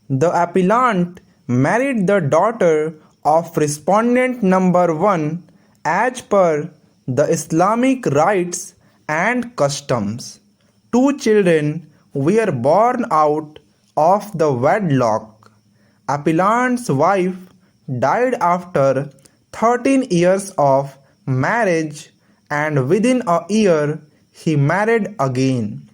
The appellant married the daughter of respondent number 1 as per the Islamic rites and customs. 2 children were born out of the wedlock. Appellant's wife died after 13 years of marriage and within a year he married again.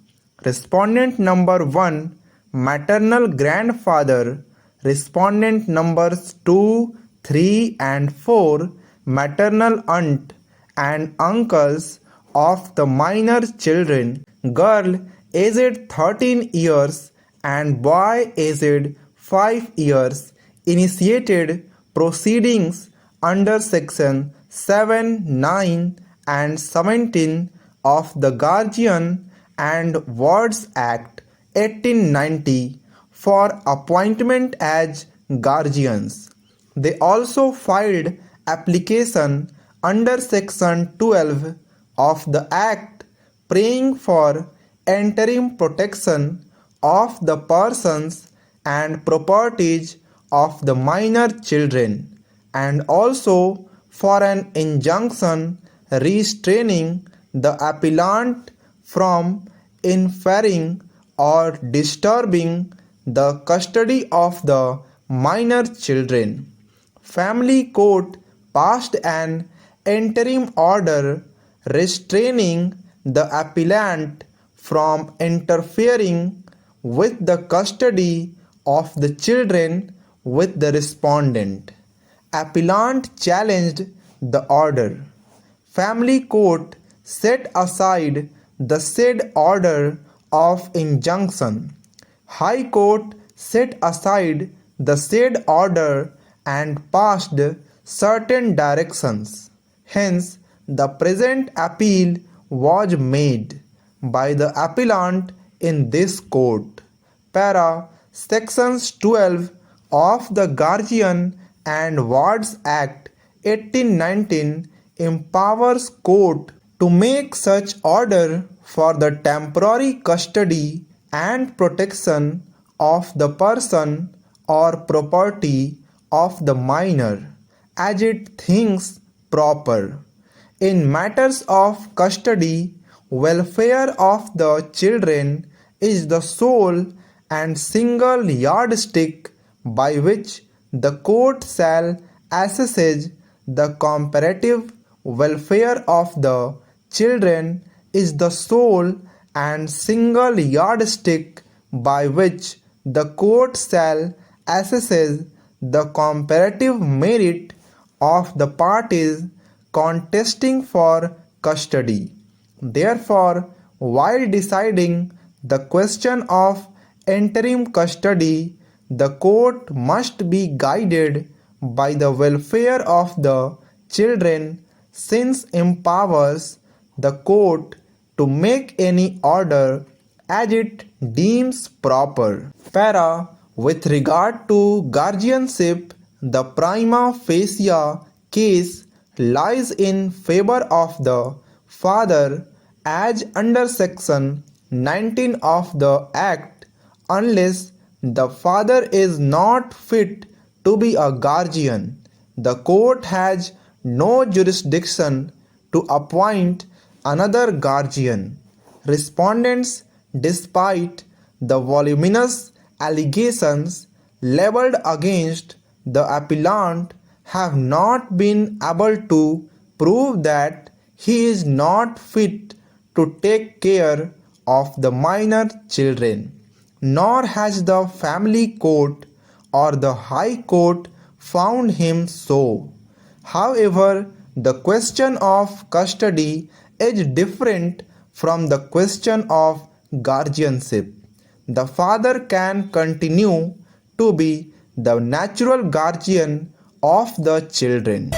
Respondent number 1 maternal grandfather, respondent numbers 2, 3 and 4 maternal aunt and uncles of the minor children, girl aged 13 years and boy aged 5 years, initiated proceedings under section 7, 9 and 17 of the Guardian and Wards Act 1890 for appointment as guardians. They also filed application under section 12 of the Act praying for interim protection of the persons and properties of the minor children, and also for an injunction restraining the appellant from interfering or disturbing the custody of the minor children. Family court passed an interim order restraining the appellant from interfering with the custody of the children with the respondent. Appellant challenged the order. Family court set aside the said order of injunction. High Court set aside the said order and passed certain directions. Hence, the present appeal was made by the appellant in this court. Para Sections 12 of the Guardian and Wards Act 1819 empowers court to make such order for the temporary custody and protection of the person or property of the minor as it thinks proper. In matters of custody, welfare of the children is the sole and single yardstick by which the court shall assess the comparative welfare of the children is the sole and single yardstick by which the court shall assess the comparative merit of the parties contesting for custody. Therefore, while deciding the question of interim custody, the court must be guided by the welfare of the children, since empowers the court to make any order as it deems proper. Para. With regard to guardianship, the prima facie case lies in favor of the father as under section 19 of the Act, unless the father is not fit to be a guardian. The court has no jurisdiction to appoint another guardian. Respondents, despite the voluminous allegations leveled against the appellant, have not been able to prove that he is not fit to take care of the minor children, nor has the family court or the high court found him so. However, the question of custody is different from the question of guardianship. The father can continue to be the natural guardian of the children.